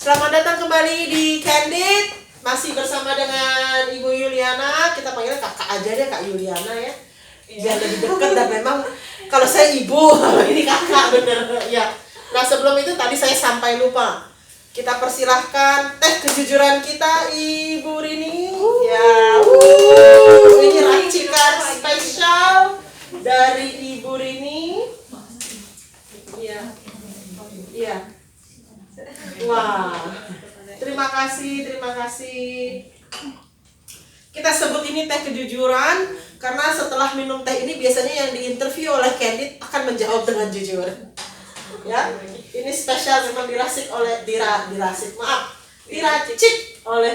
Selamat datang kembali di Candid. Masih bersama dengan Ibu Yuliana. Kita panggilnya kakak aja deh, Kak Yuliana ya. Biar lebih dekat dan memang kalau saya ibu, ini kakak bener ya. Nah sebelum itu tadi saya sampai lupa. Kita persilahkan teh kejujuran kita Ibu Rini. Ya, ini racikan spesial dari Ibu Rini. Iya. Iya. Wah, terima kasih. Kita sebut ini teh kejujuran karena setelah minum teh ini biasanya yang diinterview oleh Candid akan menjawab dengan jujur. Ya, ini spesial memang diracik oleh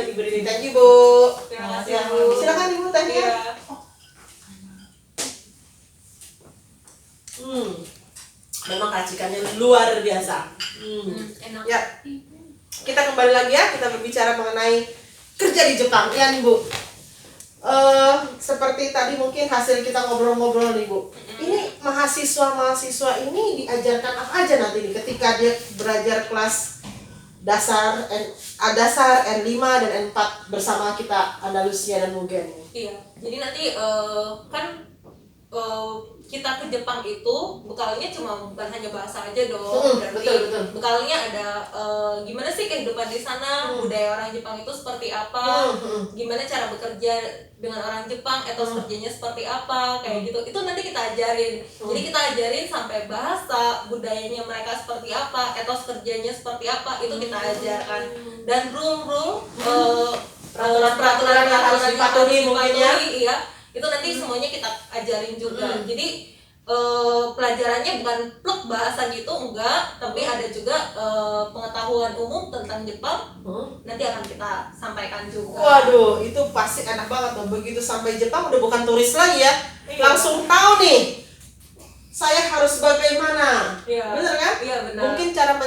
Ibu Rini. Thank you, Bu. Terima kasih, Ya, Bu. silakan Ibu tehnya. Memang racikannya luar biasa. Enak. Ya, kita kembali lagi ya, kita berbicara mengenai kerja di Jepang, ya nih Bu. Seperti tadi mungkin hasil kita ngobrol-ngobrol nih Bu. Ini mahasiswa ini diajarkan apa aja nanti nih ketika dia belajar kelas dasar N5 dan N4 bersama kita Andalusia dan Mugen. Iya. Jadi nanti kita ke Jepang itu bekalnya bukan hanya bahasa aja dong. Berarti betul. bekalnya ada gimana sih kehidupan di sana, budaya orang Jepang itu seperti apa, gimana cara bekerja dengan orang Jepang, etos kerjanya seperti apa, kayak gitu. Itu nanti kita ajarin. Jadi kita ajarin sampai bahasa, budayanya mereka seperti apa, etos kerjanya seperti apa, itu kita ajarkan. Dan rule peraturan yang harus dipatuhi mungkin ya. Iya. Itu nanti semuanya kita ajarin juga. Jadi pelajarannya bukan plek bahasa gitu, enggak, tapi ada juga pengetahuan umum tentang Jepang. Nanti akan kita sampaikan juga. Waduh, itu pasti enak banget tuh. Begitu sampai Jepang udah bukan turis lagi ya. Iya. Langsung tahu nih saya harus bagaimana. Iya. Bener kan? Iya, benar. Mungkin cara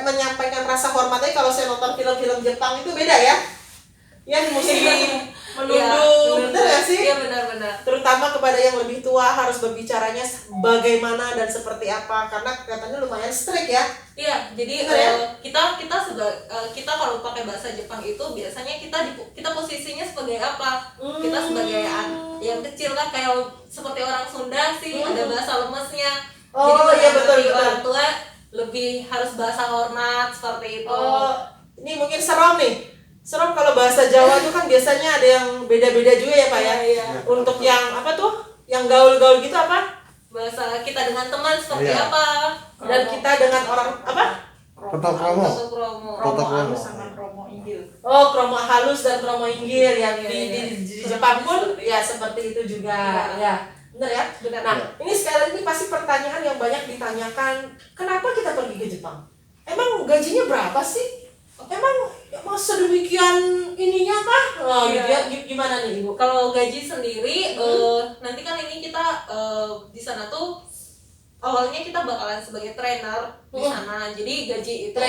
menyampaikan rasa hormatnya kalau saya nonton film-film Jepang itu beda ya. Yang mesti menunduk, bener gak sih? Iya, benar. Terutama kepada yang lebih tua harus berbicaranya bagaimana dan seperti apa, karena katanya lumayan strict ya. Iya, jadi kita kalau pakai bahasa Jepang itu biasanya kita posisinya sebagai apa? Kita sebagai yang kecil lah, kayak seperti orang Sunda sih, ada bahasa lemesnya. Jadi Iya, betul. orang tua lebih harus bahasa hormat seperti itu. Ini mungkin seram nih. Seram kalau bahasa Jawa itu kan biasanya ada yang beda-beda juga ya Pak ya. Iya. Untuk yang apa tuh? Yang gaul-gaul gitu apa? Bahasa kita dengan teman seperti apa? Dan kita dengan orang apa? Kromo. Kromo halus sama kromo inggil. Oh, kromo halus dan kromo inggil yang di Jepang pun ya seperti itu juga. Ya. Benar ya? Benar. Nah, ini sekali lagi pasti pertanyaan yang banyak ditanyakan, kenapa kita pergi ke Jepang? Emang gajinya berapa sih? Emang masa demikian ininya kah? Gitu ya. Gimana nih Ibu? Kalau gaji sendiri, nanti kan ini kita di sana tuh awalnya kita bakalan sebagai trainer di sana. Jadi gaji itu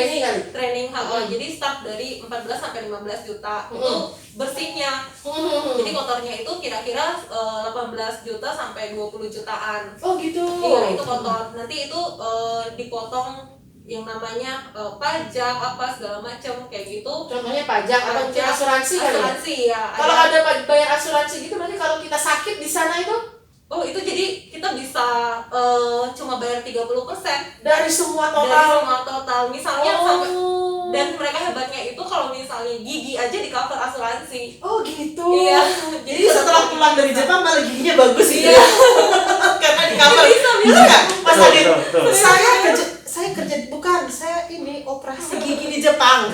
training jadi start dari 14 sampai 15 juta itu bersihnya. Jadi kotornya itu kira-kira 18 juta sampai 20 jutaan. Oh gitu. Iya, itu kotor. Nanti itu dipotong yang namanya pajak apa segala macam kayak gitu. Contohnya pajak atau mungkin asuransi kali ya? Asuransi ya. Kalau ada bayar asuransi gitu berarti kalau kita sakit di sana itu? Oh, itu jadi kita bisa cuma bayar 30% dari semua total. Dari semua total. Misalnya sampai, dan mereka hebatnya itu kalau misalnya gigi aja di cover asuransi. Oh gitu. Iya. Jadi setelah pulang dari Jepang malah giginya bagus gitu ya. Karena di cover. Bisa. Mas Adit, saya ini operasi gigi di Jepang.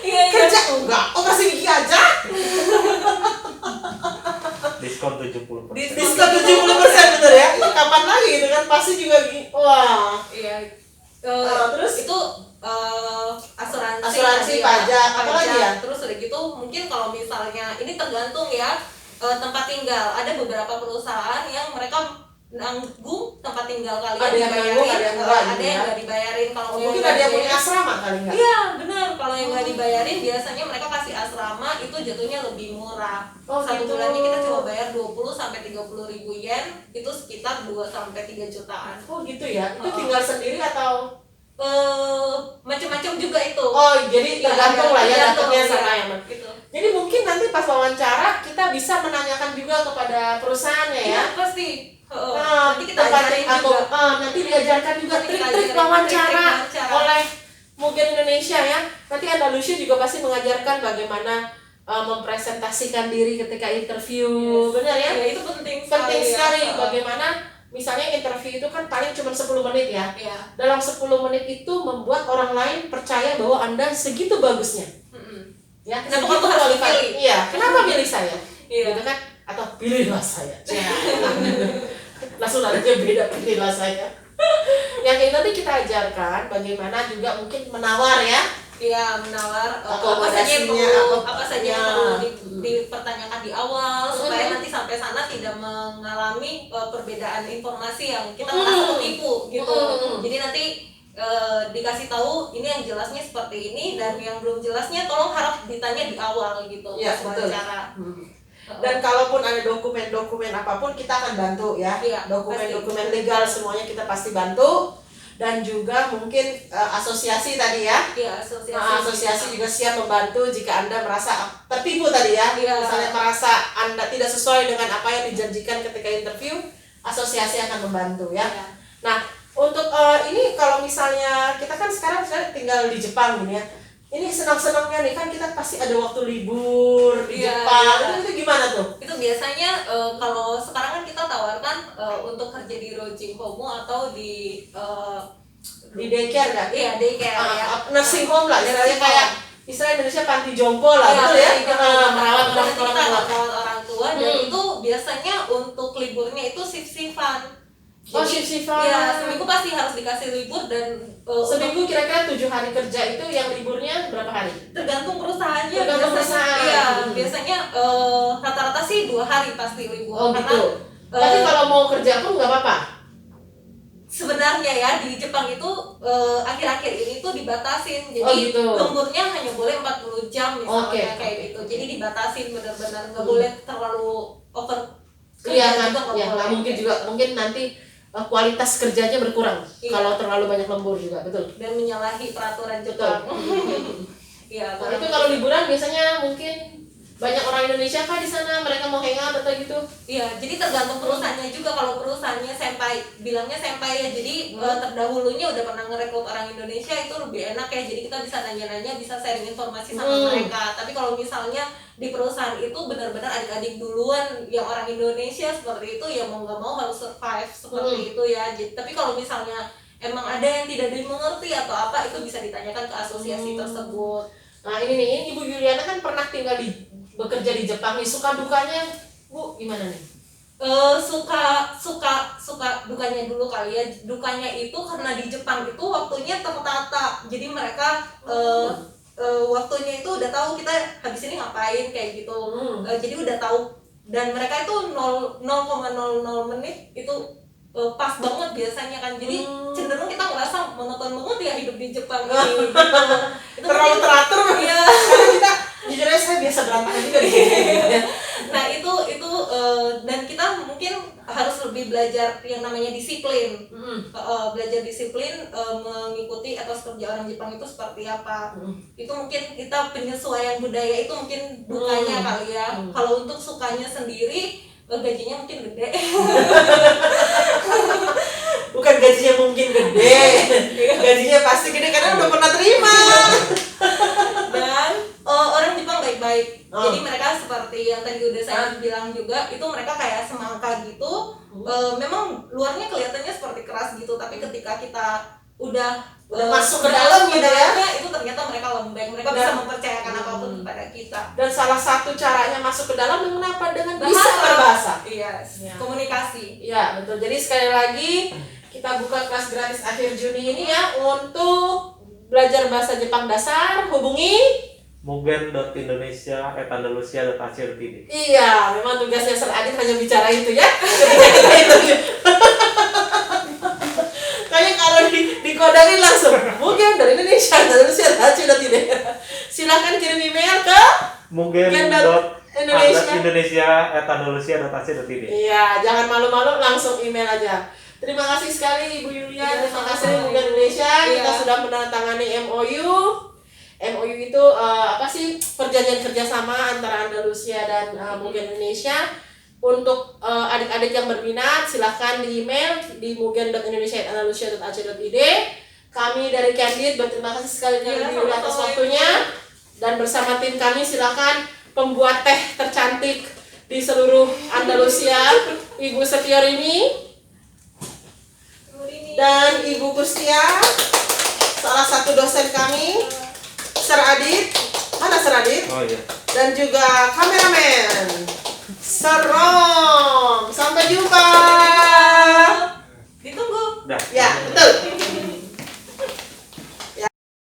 Iya. Kerja enggak, operasi gigi aja. Diskon 70%. Diskon 70% bener ya? Itu kapan lagi gitu kan? Pasti juga wah. Iya. Terus itu asuransi pajak apa lagi ya? Terus udah gitu mungkin kalau misalnya ini tergantung ya tempat tinggal. Ada beberapa perusahaan yang mereka nanggung tempat tinggal kalian, ada yang nanggung, ada yang enggak, ada yang nggak dibayarin. Kalau mungkin ada yang punya asrama kali nggak? Iya benar, kalau yang nggak dibayarin biasanya mereka kasih asrama, itu jatuhnya lebih murah. Satu gitu. bulannya kita cuma bayar 20 sampai 30 ribu yen, itu sekitar 2 sampai 3 jutaan. Oh gitu ya, itu tinggal sendiri atau? macam-macam juga itu. Oh, jadi tergantung lah ya tergantung, datangnya iya. sama yang Gitu. Jadi mungkin nanti pas wawancara kita bisa menanyakan juga kepada perusahaannya ya. Iya, pasti. Nanti Nanti kita ajarin juga. nanti diajarkan juga Nanti kita trik-trik ajarin wawancara trik-trik wawancara. oleh Mugen Indonesia ya. Nanti Andalusia juga pasti mengajarkan bagaimana mempresentasikan diri ketika interview. Yes. Benar ya? Iya, itu penting Penting sekali ya. bagaimana misalnya interview itu kan paling cuma 10 menit ya. Iya. Dalam 10 menit itu membuat orang lain percaya bahwa Anda segitu bagusnya. Ya, Kenapa segitu kamu harus qualified. dipilih? Iya, kenapa pilih saya? Iya. Gitu kan? Atau pilihlah saya. Langsung nadanya beda, pilihlah saya. Yang ini nanti kita ajarkan bagaimana juga mungkin menawar ya. Iya, menawar apa saja yang perlu dipertanyakan di awal supaya nanti sampai sana tidak mengalami perbedaan informasi yang kita merasa tertipu gitu. Jadi nanti dikasih tahu ini yang jelasnya seperti ini dan yang belum jelasnya tolong harap ditanya di awal gitu Iya, pas betul. wawancara. Dan kalaupun ada dokumen-dokumen apapun kita akan bantu ya. Iya, Dokumen-dokumen pasti. legal semuanya kita pasti bantu. Dan juga mungkin asosiasi tadi ya. Iya, Asosiasi juga siap membantu jika Anda merasa tertipu tadi ya. Iya. Misalnya merasa Anda tidak sesuai dengan apa yang dijanjikan ketika interview, asosiasi akan membantu ya. Iya. Nah, untuk ini kalau misalnya kita kan sekarang tinggal di Jepang gini ya. Ini senang-senangnya nih kan kita pasti ada waktu libur di Iya, Jepang. iya. Itu gimana tuh? Itu biasanya kalau sekarang kan kita tawarkan untuk kerja di Rojing Homo atau di Di daycare nggak? iya daycare ya. Nursing home lah, istilahnya Nursing kayak home. istilah Indonesia panti jompo lah, Iya, betul ya? panti jompo. Merawat Nanti kita orang tua. merawat orang tua dan itu biasanya untuk liburnya itu shift-shiftan. Oh, shift-shiftan. Iya, seminggu pasti harus dikasih libur dan Seminggu kira-kira 7 hari kerja itu yang liburnya berapa hari? tergantung perusahaannya. Tergantung Biasanya- perusahaan. Iya, biasanya rata-rata sih 2 hari pasti libur. Oh karena gitu. Tapi kalau mau kerja pun nggak apa-apa. sebenarnya ya di Jepang itu akhir-akhir ini tuh dibatasin. Jadi Oh, gitu. lemburnya hanya boleh 40 jam misalnya Oke. kayak gitu. Jadi dibatasin benar-benar nggak boleh terlalu over Iya kan? juga nggak Ya boleh. nggak mungkin juga. Mungkin nanti kualitas kerjanya berkurang Iya. kalau terlalu banyak lembur juga, betul. Dan menyalahi peraturan Betul. Jepang. Iya, Nah, itu kalau liburan biasanya mungkin banyak orang Indonesia kah di sana, mereka mau hangout atau gitu? iya, jadi tergantung perusahaannya juga. Kalau perusahaannya senpai, bilangnya senpai ya. Jadi terdahulunya udah pernah ngerekrut orang Indonesia itu lebih enak ya. Jadi kita bisa nanya-nanya, bisa sharing informasi sama mereka. Tapi kalau misalnya di perusahaan itu benar-benar adik-adik duluan yang orang Indonesia seperti itu ya mau nggak mau harus survive seperti itu ya. Jadi, tapi kalau misalnya emang ada yang tidak dimengerti atau apa itu bisa ditanyakan ke asosiasi tersebut. Nah ini Ibu Yuliana kan pernah bekerja di Jepang nih, suka dukanya Bu gimana nih? Suka dukanya dulu kali ya. Dukanya itu karena di Jepang itu waktunya tertata. Jadi mereka waktunya itu udah tahu kita habis ini ngapain kayak gitu. Jadi udah tahu dan mereka itu 0,00 menit itu pas banget biasanya kan. Jadi cenderung kita ngerasa monoton banget ya hidup di Jepang ini. Gitu. Itu Terlalu teratur. Iya. Karena kita jujur aja saya biasa berantakan juga di sini. Nah itu dan kita mungkin harus lebih belajar yang namanya disiplin. Belajar disiplin mengikuti etos kerja orang Jepang itu seperti apa. Itu mungkin kita penyesuaian budaya itu mungkin dukanya kali ya. Kalau untuk sukanya sendiri gajinya mungkin gede. Bukan gajinya mungkin gede, gajinya pasti gede karena udah pernah terima. Dan orang Jepang baik-baik. Jadi mereka seperti yang tadi udah saya bilang juga, itu mereka kayak semangka gitu. Memang luarnya kelihatannya seperti keras gitu, tapi ketika kita udah masuk ke dalam gitu ya, itu ternyata mereka lembek. Mereka bisa mempercayakan apapun kepada kita. Dan salah satu caranya masuk ke dalam dengan apa? Dengan bisa berbahasa. Iya, komunikasi. Iya betul. Jadi sekali lagi kita buka kelas gratis akhir Juni ini ya untuk belajar bahasa Jepang dasar. Hubungi mugen.indonesia@andalusia.ac.id. Iya, memang tugasnya Sir Adit hanya bicara itu ya. Ketika kita interview. Kayak kalau dikodarin langsung mungkin dari Indonesia, silakan kirim email ke mugen.indonesia@andalusia.ac.id. Iya, jangan malu-malu langsung email aja. Terima kasih sekali Ibu Yulia, Iya, terima kasih sama-sama, Muga Ibu. Indonesia. Kita Iya. sudah menandatangani MOU. MOU itu apa sih, perjanjian kerjasama antara Andalusia dan Muga Indonesia. Untuk adik-adik yang berminat silahkan di email di mugen.indonesia@andalusia.ac.id. Kami dari Candid berterima kasih sekali kepada Iya, Ibu Yulia atas sama-sama, waktunya, dan bersama tim kami silahkan pembuat teh tercantik di seluruh Andalusia, Ibu Setiorini dan Ibu Gustia, salah satu dosen kami, Sir Adit, mana Sir Adit? Oh iya. Dan juga kameramen Serom. Sampai jumpa.